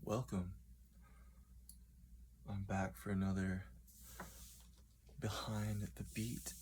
welcome. I'm back for another Behind the Beat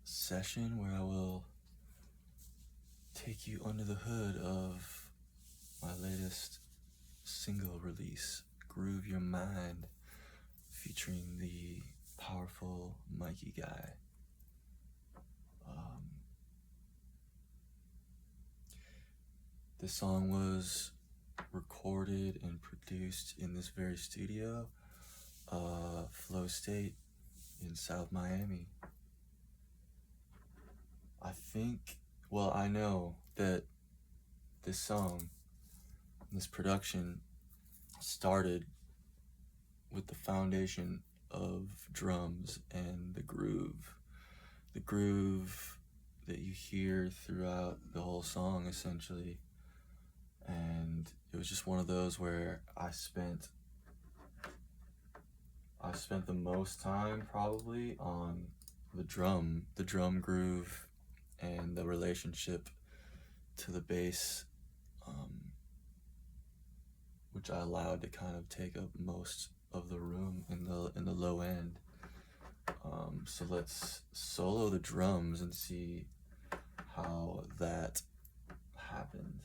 session where I will take you under the hood of my latest single release, Groove Your Mind, featuring the powerful Mikigai. This song was recorded and produced in this very studio, Flow State in South Miami. I know that this song, this production started with the foundation of drums and the groove that you hear throughout the whole song essentially. And it was just one of those where I spent the most time probably on the drum groove and the relationship to the bass, which I allowed to kind of take up most of the room in the low end. So let's solo the drums and see how that happened.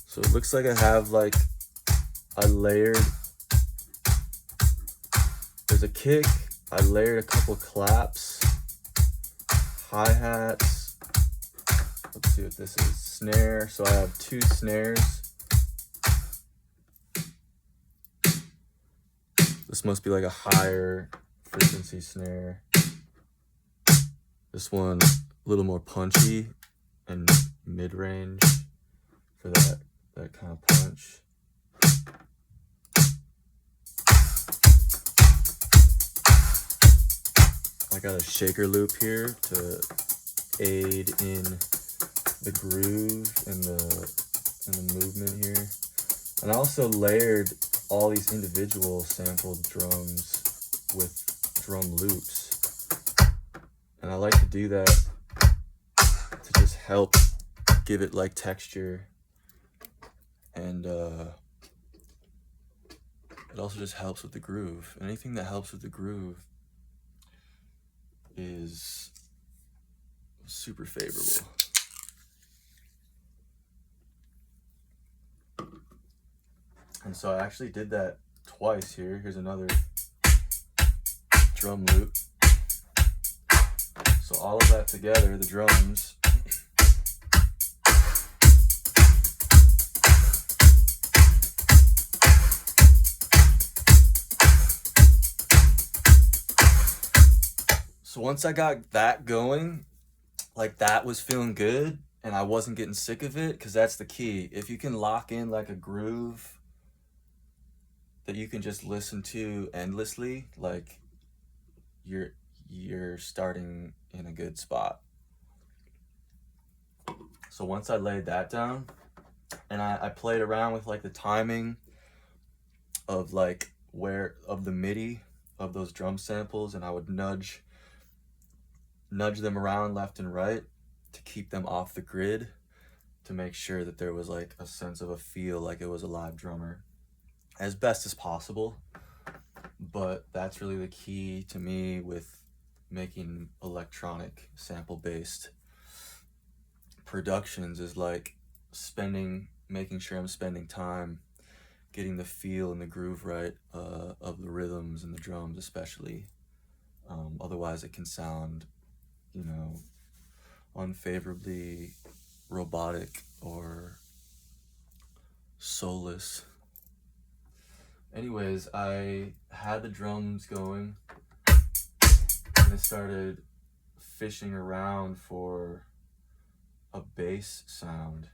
So it looks like I have there's a kick, I layered a couple claps, hi-hats, let's see what this is, snare, so I have 2 snares. This must be like a higher frequency snare. This one a little more punchy and mid-range for that kind of punch. I got a shaker loop here to aid in the groove and the movement here. And I also layered all these individual sampled drums with drum loops. And I like to do that to just help give it like texture. And it also just helps with the groove. Anything that helps with the groove is super favorable. And so I actually did that twice here. Here's another drum loop. So all of that together, the drums, so once I got that going, like that was feeling good and I wasn't getting sick of it, because that's the key. If you can lock in like a groove that you can just listen to endlessly, like you're starting in a good spot. So once I laid that down and I played around with like the timing of like of the MIDI of those drum samples, and I would nudge them around left and right to keep them off the grid, to make sure that there was like a sense of a feel like it was a live drummer as best as possible. But that's really the key to me with making electronic sample based productions, is like making sure I'm spending time getting the feel and the groove right of the rhythms and the drums especially. Otherwise it can sound unfavorably robotic or soulless. Anyways, I had the drums going and I started fishing around for a bass sound,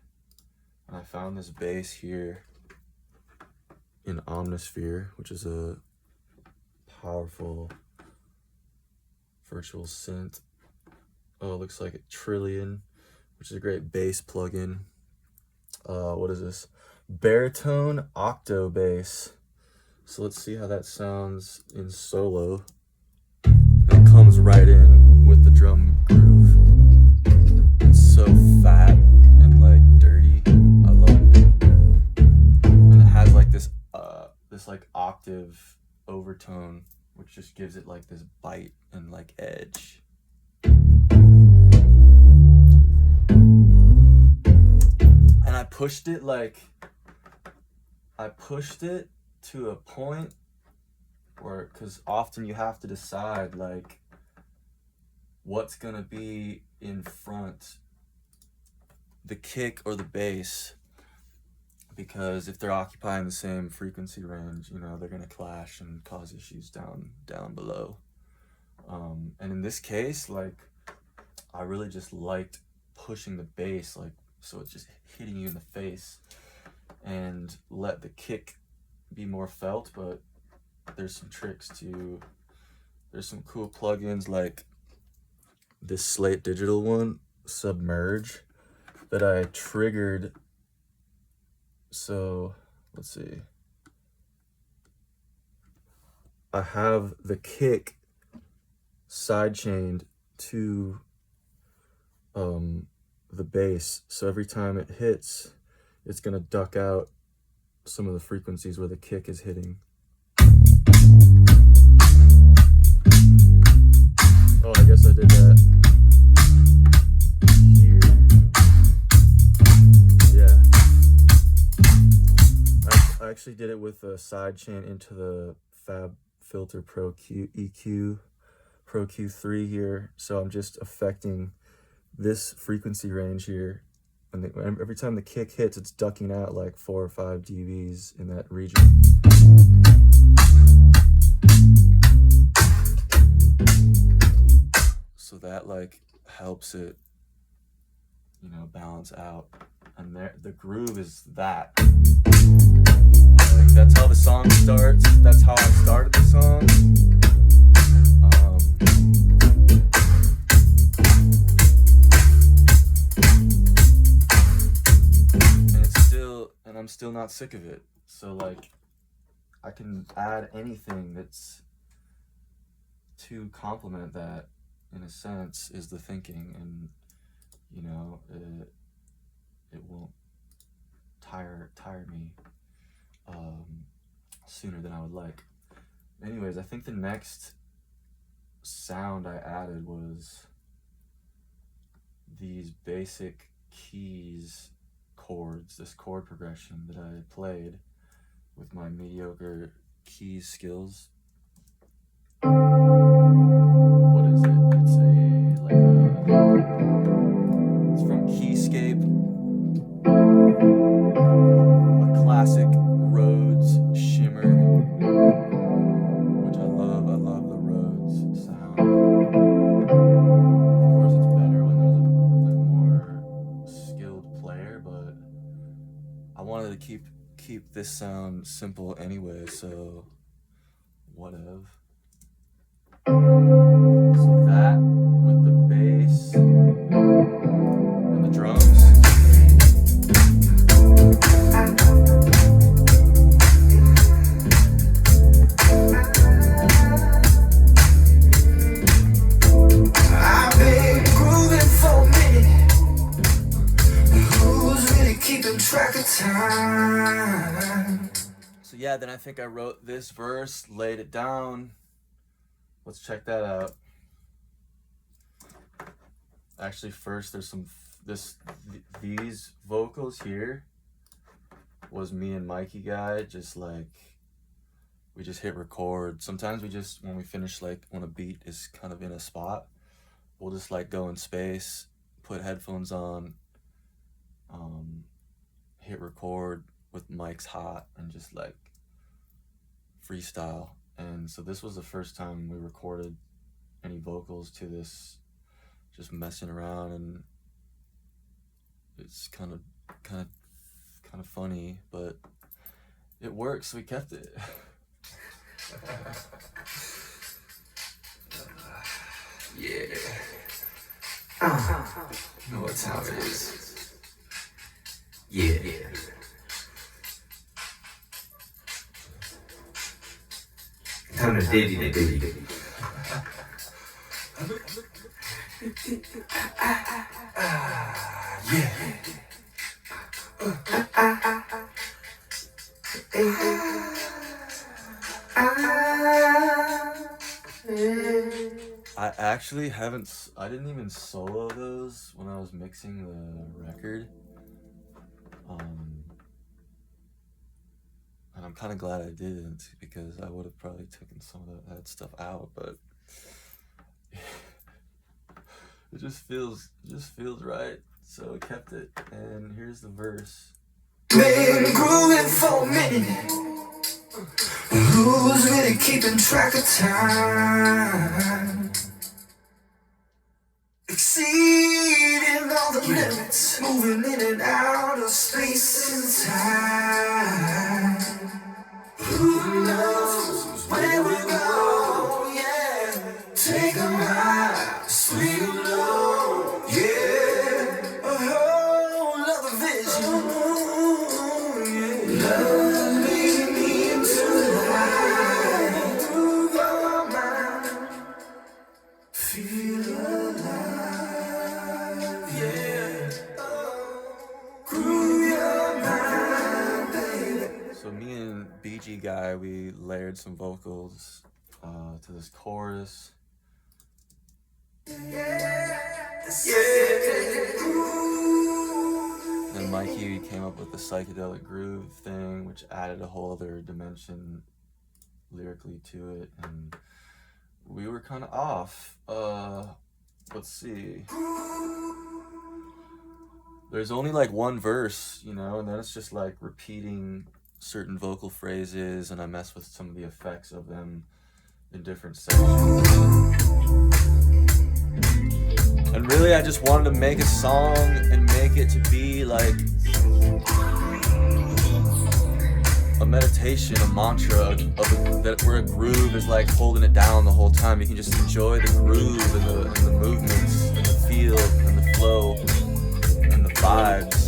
and I found this bass here in Omnisphere, which is a powerful virtual synth. Oh, it looks like a Trillion, which is a great bass plugin. What is this? baritone octo bass. So let's see how that sounds in solo. It comes right in with the drum groove. It's so fat and like dirty. I love it. And it has like this like octave overtone, which just gives it like this bite and like edge. And I pushed it to a point where, because often you have to decide like what's gonna be in front, the kick or the bass, because if they're occupying the same frequency range, you know, they're gonna clash and cause issues down below. And in this case, like, I really just liked pushing the bass, like, so it's just hitting you in the face, and let the kick be more felt. But there's some tricks to, there's some cool plugins like this Slate Digital one, Submerge, that I triggered. So let's see, I have the kick sidechained to the bass, so every time it hits, it's gonna duck out some of the frequencies where the kick is hitting. Oh, I guess I did that here. Yeah, I actually did it with a sidechain into the Fab Filter Pro EQ Pro Q3 here, so I'm just affecting this frequency range here, and every time the kick hits, it's ducking out like 4 or 5 dBs in that region. So that like helps it, you know, balance out. And there, the groove is that. Like, that's how the song starts. That's how I started the song. And I'm still not sick of it. So like, I can add anything that's to complement that, in a sense, is the thinking, and you know, it won't tire me sooner than I would like. Anyways, I think the next sound I added was these basic keys chords, this chord progression that I played with my mediocre keys skills. What is it? It's it's from Keyscape, a classic Rhodes shimmer, which I love. I love the Rhodes sound. Of course, it's better when there's a more skilled player, but I wanted to keep this sound simple anyway, so whatever. So that with the bass and the drums. I've been grooving for a minute. Who's really keeping track of time? So yeah, then I think I wrote this verse, laid it down. Let's check that out. Actually, first there's these vocals here was me and Mikigai, just like, we just hit record. Sometimes we just, when we finish, like when a beat is kind of in a spot, we'll just like go in space, put headphones on, hit record with mics hot, and just like freestyle. And so this was the first time we recorded any vocals to this, just messing around, and it's kind of funny, but it works, so we kept it. Yeah. You know what time it is. Yeah. Branden Decaso. I actually haven't, I didn't even solo those when I was mixing the record. And I'm kind of glad I didn't, because I would have probably taken some of that stuff out, but it just feels right, so I kept it. And here's the verse. Been grooving for a minute. Who's really keeping track of time? Exceeding all the limits, moving in and out of space and time. Who knows where we go? Yeah, take a ride, sweet and low. Yeah, a whole other vision. Love leading me into the light. Through your mind, feel alive. Yeah, through your mind, baby. So me and Mikigai, we layered some vocals to this chorus. Then Mikey came up with the psychedelic groove thing, which added a whole other dimension lyrically to it, and we were kind of off. Let's see. There's only like one verse, you know, and then it's just like repeating certain vocal phrases, and I mess with some of the effects of them in different sections. And really, I just wanted to make a song and make it to be like a meditation, a mantra that where a groove is like holding it down the whole time. You can just enjoy the groove and the movements and the feel and the flow and the vibes.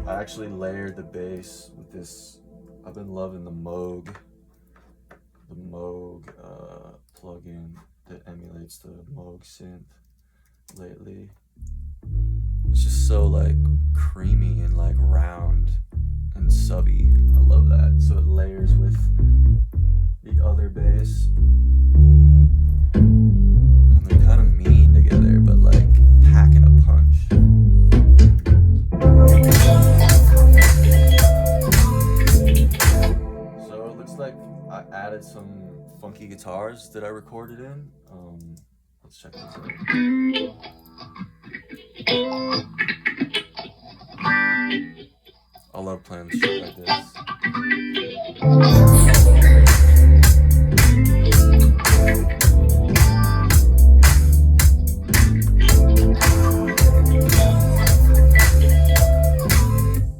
I actually layered the bass with this. I've been loving the Moog plugin that emulates the Moog synth lately. It's just so like creamy and like round and subby. I love that. So it layers with the other bass, and they're kind of mean together, but like packing a punch. So it looks like I added some funky guitars that I recorded in. Let's check this out. I love playing shit like this.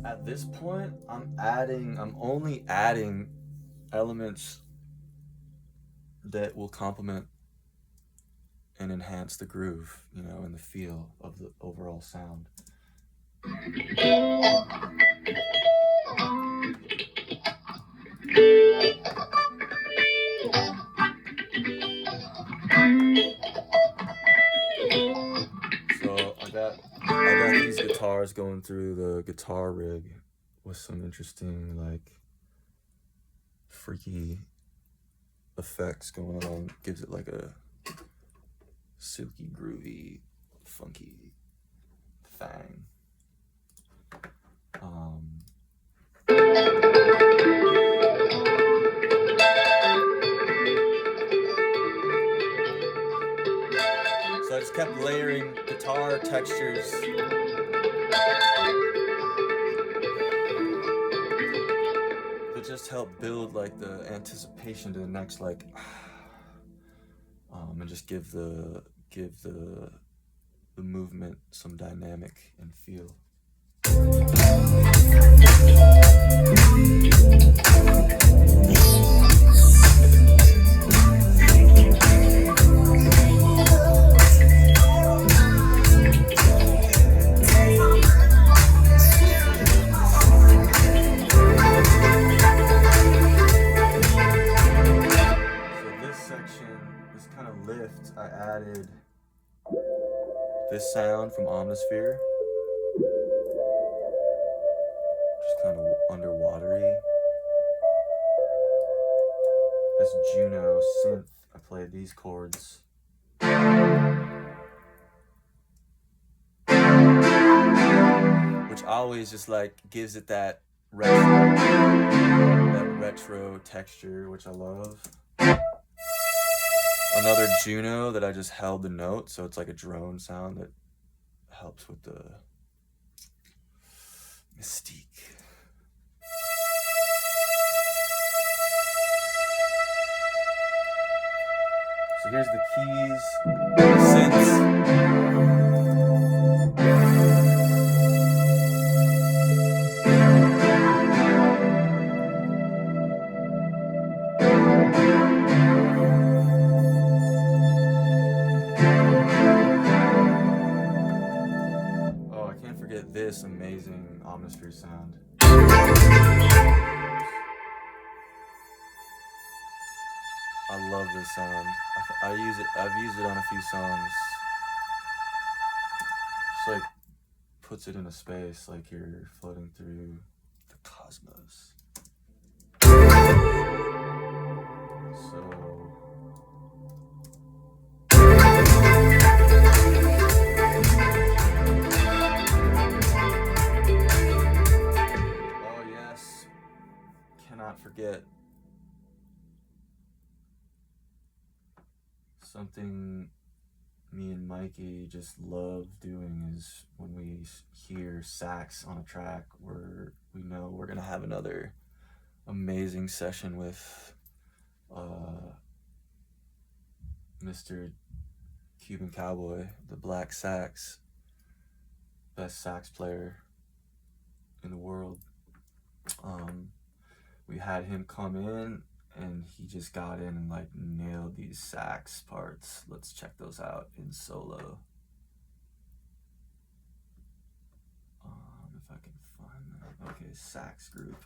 At this point, I'm only adding elements that will complement and enhance the groove, you know, and the feel of the overall sound. So I got these guitars going through the guitar rig with some interesting, like, freaky effects going on. Gives it like a silky, groovy, funky thing. So I just kept layering guitar textures. That just helped build like the anticipation to the next, like, and just give the movement some dynamic and feel. This sound from Omnisphere, just kind of underwatery. This Juno synth, I played these chords. Which always just like gives it that retro texture, which I love. Another Juno that I just held the note, so it's like a drone sound that helps with the mystique. So here's the keys, synths. Oh, I can't forget this amazing Omnisphere sound. I love this sound. I've used it on a few songs. Just like puts it in a space like you're floating through the cosmos. So oh yes, cannot forget something me and Mikey just love doing is when we hear sax on a track where we know we're gonna have another amazing session with Mr. Cuban Cowboy, the black sax, best sax player in the world. We had him come in and he just got in and like nailed these sax parts. Let's check those out in solo. If I can find that. Okay, sax group.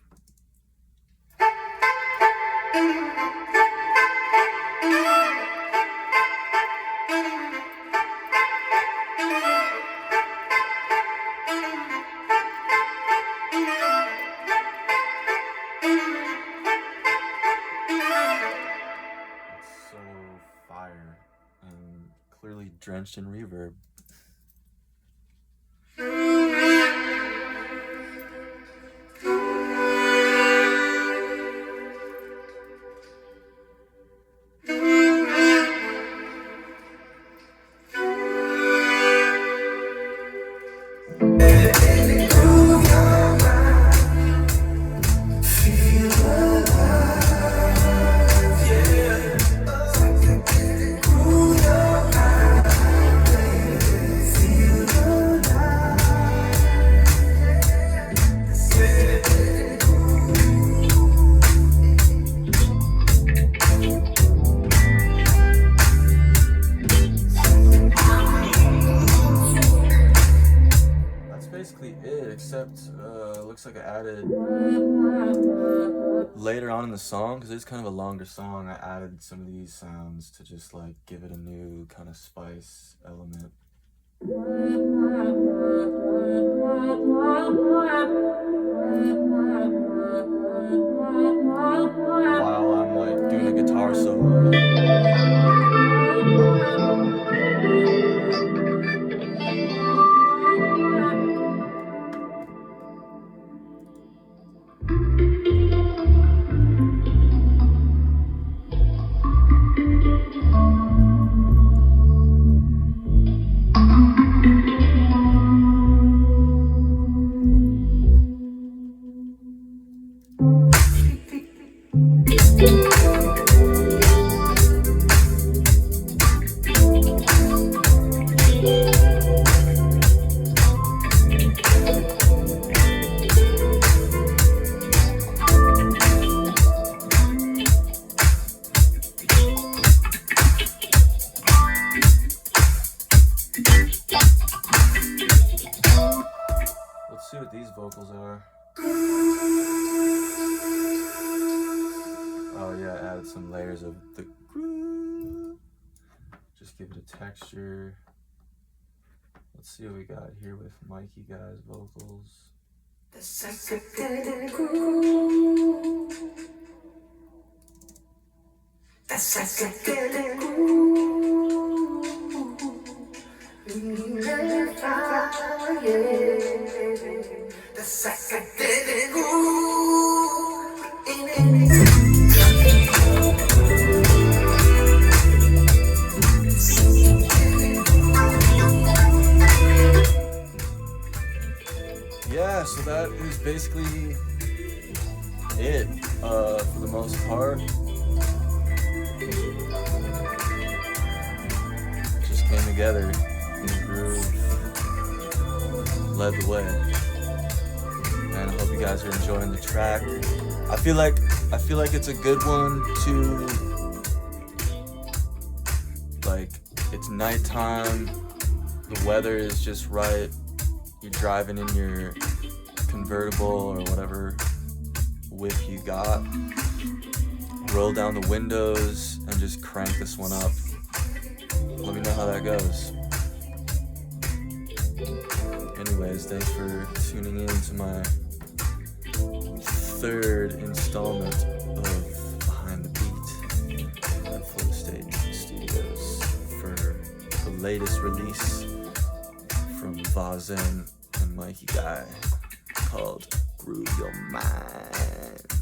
Clearly drenched in reverb. Looks like I added later on in the song, because it's kind of a longer song, I added some of these sounds to just like give it a new kind of spice element. While I'm like doing a guitar solo. Let's see what these vocals are. Oh yeah, I added some layers of the groove. Just give it a texture. Let's see what we got here with Mikigai's vocals. The psychedelic groove. The psychedelic groove. The psychedelic groove. Yeah, so that is basically it for the most part. It just came together and the groove led the way. And I hope you guys are enjoying the track. I feel like it's a good one to, like, it's nighttime, the weather is just right. You're driving in your convertible or whatever whip you got. Roll down the windows and just crank this one up. Let me know how that goes. Anyways, thanks for tuning in to my third installment of Behind the Beat at Full Stage Studios for the latest release from Vazen and Mikigai called Groove Your Mind.